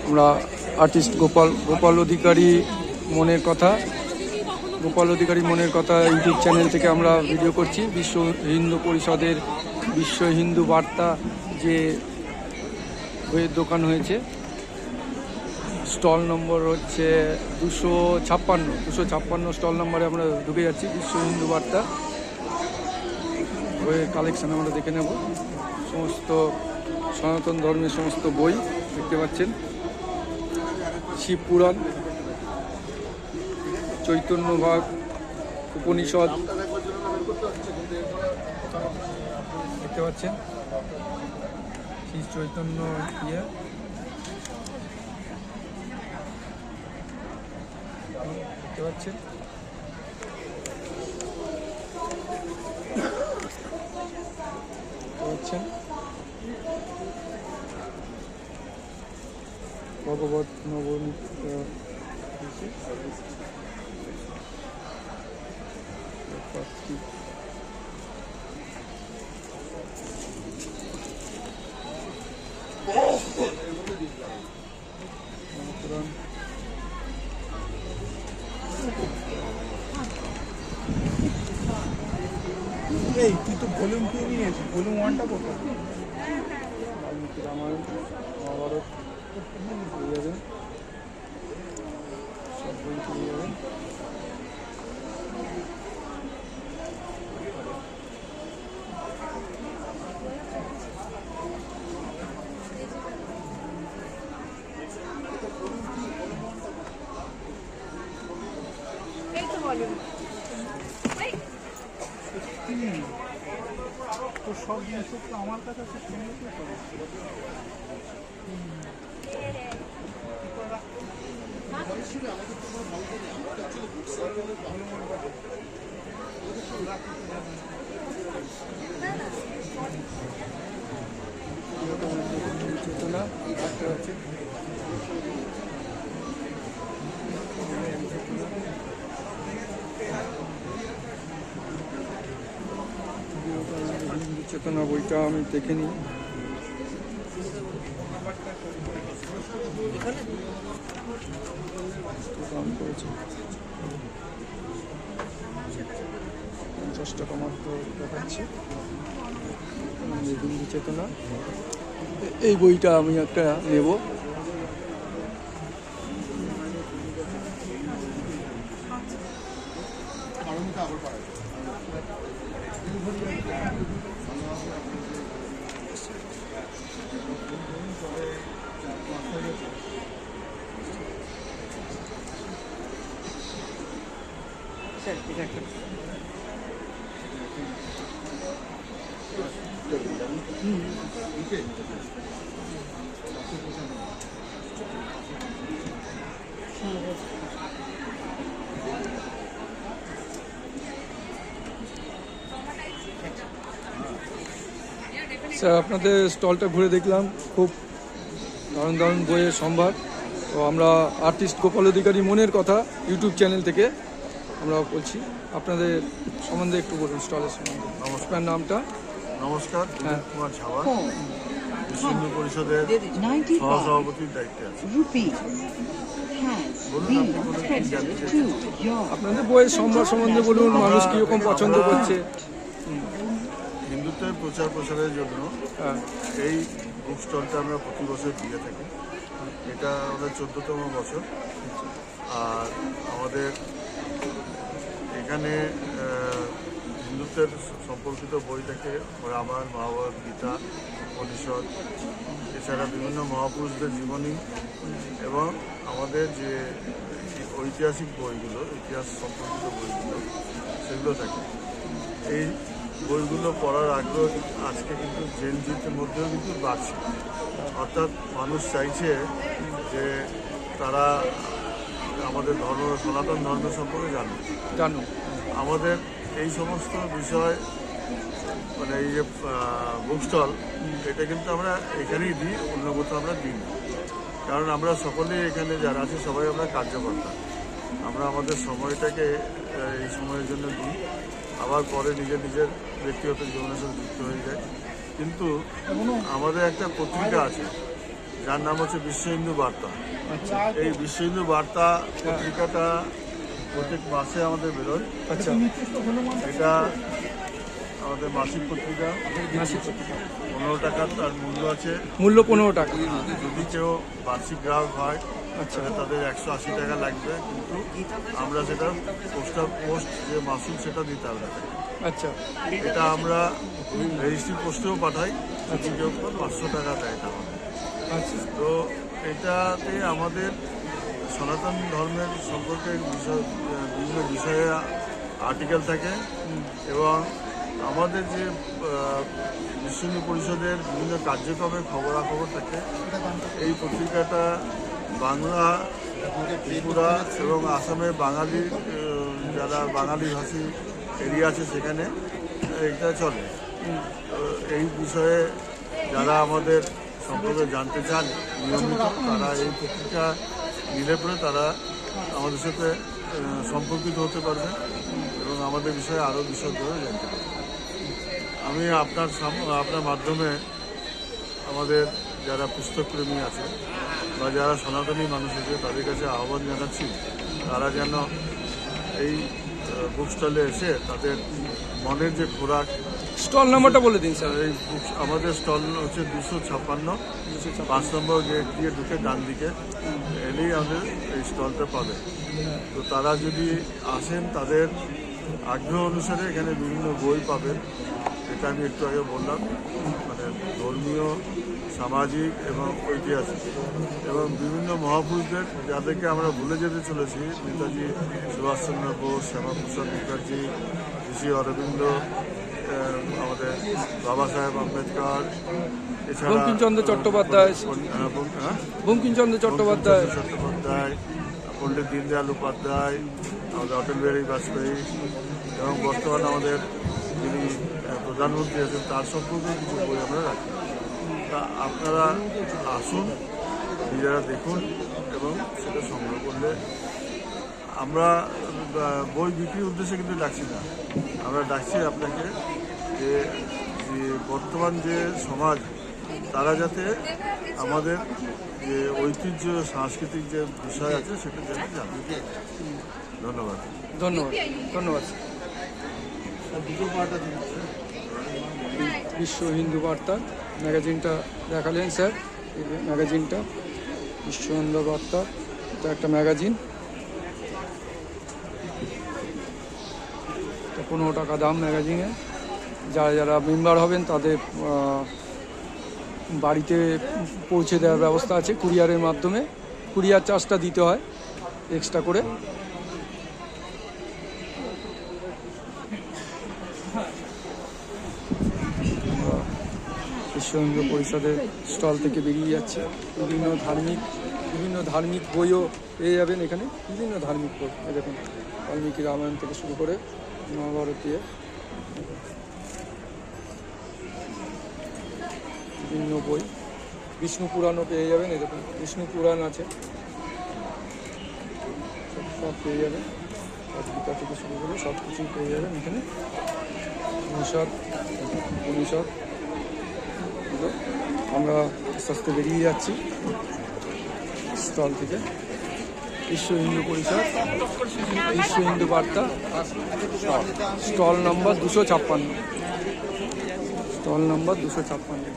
আমরা আর্টিস্ট গোপাল অধিকারী মনের কথা ইউটিউব চ্যানেল থেকে আমরা ভিডিও করছি। বিশ্ব হিন্দু পরিষদের বিশ্ব হিন্দু বার্তা যে বইয়ের দোকান হয়েছে, স্টল নম্বর হচ্ছে 256 স্টল নম্বরে আমরা ঢুকে যাচ্ছি। বিশ্ব হিন্দু বার্তা বইয়ের কালেকশান আমরা দেখে নেব। সমস্ত সনাতন ধর্মের সমস্ত বই দেখতে পাচ্ছেন। শিবপুরাণ, চৈতন্য ভাগ, উপনিষদ দেখতে পাচ্ছেন। শ্রী চৈতন্য দেখতে পাচ্ছেন। ভগবত নবনীত এই তুই তো ভলিউম 2 নিয়েছিস, ভলিউম 1টা কোথায়? বাল্মীকি রামায়ণ, মহাভারত পেয়ে যাবেন, সব বই পেয়ে যাবেন। তো সব জিনিস তো আমার কাছে আছে, শুনে তো চেতনা দেখতে পাচ্ছি। চেতনা বইটা আমি দেখে নিই। দাম করেছে 50 টাকা মাত্র দেখাচ্ছি। হিন্দি চেতনা, এই বইটা আমি একটা নেব। স্যার, আপনাদের স্টলটা ঘুরে দেখলাম, খুব দারুণ দারুণ বইয়ের সম্ভার। তো আমরা আর্টিস্ট গোপাল অধিকারী মনের কথা ইউটিউব চ্যানেল থেকে আমরা বলছি। আপনাদের সম্বন্ধে একটু বলুন, স্টলের সম্বন্ধে। আপনার নামটা? নমস্কার, দিলীপ কুমার ঝাওয়া, বিশ্ব হিন্দু পরিষদের সহসভাপতির দায়িত্বে আছে। বলুন, আপনি কোনো কি জানতে চাইছেন? আপনাদের বইয়ের সম্ভার সম্বন্ধে বলুন, মানুষ কীরকম পছন্দ করছে। হিন্দুত্বের প্রচার প্রসারের জন্য এই বুক স্টলটা আমরা প্রতি বছর দিয়ে থাকি। এটা আমাদের 14তম বছর। আর আমাদের এখানে হিন্দুত্বের সম্পর্কিত বই থেকে রামায়ণ, মহাভারত, গীতা, উপনিষদ, এছাড়া বিভিন্ন মহাপুরুষদের জীবনী এবং আমাদের যে ঐতিহাসিক বইগুলো, ইতিহাস সম্পর্কিত বইগুলো, সেগুলো থাকে। এই বইগুলো পড়ার আগ্রহ আজকে কিন্তু জেনজির মধ্যেও কিন্তু বাড়ছে। অর্থাৎ মানুষ চাইছে যে তারা আমাদের ধর্ম, সনাতন ধর্ম সম্পর্কে জানুক। আমাদের এই সমস্ত বিষয়, মানে এই যে বুক স্টল, এটা কিন্তু আমরা এখানেই দিই, অন্য কোথাও আমরা দিই না। কারণ আমরা সকলেই এখানে যারা আছে সবাই আমরা কার্যকর্তা। আমরা আমাদের সময়টাকে এই সময়ের জন্য দিই, আবার পরে নিজের ব্যক্তিগত জীবনের সাথে যুক্ত হয়ে যায়। কিন্তু আমাদের একটা পত্রিকা আছে, যার নাম হচ্ছে বিশ্ব হিন্দু বার্তা। আচ্ছা এই বিশ্ব হিন্দু বার্তা পত্রিকাটা প্রত্যেক মাসে আমাদের বেরোয়। আচ্ছা এটা আমাদের মাসিক পত্রিকা, মাসিক পত্রিকা। 15 টাকা তার মূল্য আছে। মূল্য 15 টাকা। যদি কেউ বার্ষিক গ্রাহক হয় আচ্ছা তাহলে তাদের 180 টাকা লাগবে, কিন্তু আমরা সেটা পোস্ট যে মাসুল সেটা দিতে হবে না। আচ্ছা এটা আমরা রেজিস্ট্রি পোস্টেও পাঠাই, যদি কেউ 500 টাকা দেয় এটা আমাদের। আচ্ছা তো এটাতে আমাদের সনাতন ধর্মের সম্পর্কে বিভিন্ন বিষয়ে আর্টিকেল থাকে এবং আমাদের যে বিশ্ব হিন্দু পরিষদের বিভিন্ন কার্যক্রমের খবরাখবর থাকে। এই পত্রিকাটা বাংলা, ত্রিপুরা এবং আসামের বাঙালি যারা বাঙালি ভাষী এরিয়া আছে সেখানে এটা চলে। তো এই বিষয়ে যারা আমাদের সম্পর্কে জানতে চান নিয়মিত, তারা এই পত্রিকা নিলে পরে তারা আমাদের সাথে সম্পর্কিত হতে পারবে এবং আমাদের বিষয়ে আরও বিশদভাবে জানতে পারবে। আমি আপনার মাধ্যমে আমাদের যারা পুস্তকপ্রেমী আছে বা যারা সনাতনী মানুষ আছে তাদের কাছে আহ্বান জানাচ্ছি, তারা যেন এই বুক স্টলে এসে তাদের মনের যে খোরাক। স্টল নাম্বারটা বলে দিন স্যার। এই আমাদের স্টল হচ্ছে 256, 5 নম্বর গেট দিয়ে ঢুকে ডান দিকে এলেই আমাদের এই স্টলটা পাবে। তো তারা যদি আসেন তাদের আগ্রহ অনুসারে এখানে বিভিন্ন বই পাবেন, যেটা আমি একটু আগে বললাম, মানে ধর্মীয়, সামাজিক এবং ঐতিহাসিক এবং বিভিন্ন মহাপুরুষদের যাদেরকে আমরা ভুলে যেতে চলেছি, নেতাজি সুভাষচন্দ্র বোস, শ্যামাপ্রসাদ মুখার্জি, ঋষি অরবিন্দ, আমাদের বাবা সাহেব আম্বেদকর, এছাড়া বঙ্কিমচন্দ্র চট্টোপাধ্যায়, বঙ্কিমচন্দ্র চট্টোপাধ্যায়, পণ্ডিত দীনদয়াল উপাধ্যায়, আমাদের অটল বিহারী বাজপেয়ী এবং বর্তমানে আমাদের যিনি প্রধানমন্ত্রী আছেন তার সম্পর্কে কিছু বই আমরা রাখি। তা আপনারা আসুন, নিজেরা দেখুন এবং সেটা সংগ্রহ করলে। আমরা বই বিক্রির উদ্দেশ্যে কিন্তু ডাকছি না, আমরা ডাকছি আপনাকে যে বর্তমান যে সমাজ তারা যাতে আমাদের যে ঐতিহ্য সাংস্কৃতিক যে বিষয় আছে সেটা যাতে জানতে পারে। ধন্যবাদ। ধন্যবাদ ধন্যবাদ। দুটো পার্ট আছে। বিশ্ব হিন্দু বার্তা ম্যাগাজিনটা দেখালেন স্যার। এই ম্যাগাজিনটা বিশ্ব হিন্দু বার্তা, এটা একটা ম্যাগাজিন, 15 টাকা দাম ম্যাগাজিনে। যারা যারা মেম্বার হবেন তাদের বাড়িতে পৌঁছে দেওয়ার ব্যবস্থা আছে কুরিয়ারের মাধ্যমে। কুরিয়ার চার্জটা দিতে হয় এক্সট্রা করে। বিশ্ব হিন্দু পরিষদের স্টল থেকে বেরিয়ে যাচ্ছে। বিভিন্ন ধার্মিক বইও পেয়ে যাবেন এখানে, বিভিন্ন ধার্মিক বই। দেখুন বাল্মীকি রামায়ণ থেকে শুরু করে মহাভারতীয় বিভিন্ন বই, বিষ্ণু পুরাণও পেয়ে যাবেন। এই দেখুন বিষ্ণু পুরাণ আছে, সব পেয়ে যাবেন। গীতা থেকে শুরু করে সব কিছুই পেয়ে যাবেন এখানে। উপনিষদ। আমরা আস্তে আস্তে বেরিয়ে যাচ্ছি স্টল থেকে। বিশ্ব হিন্দু পরিষদ, বিশ্ব হিন্দু বার্তা, স্টল নম্বর 256, স্টল নম্বর 256।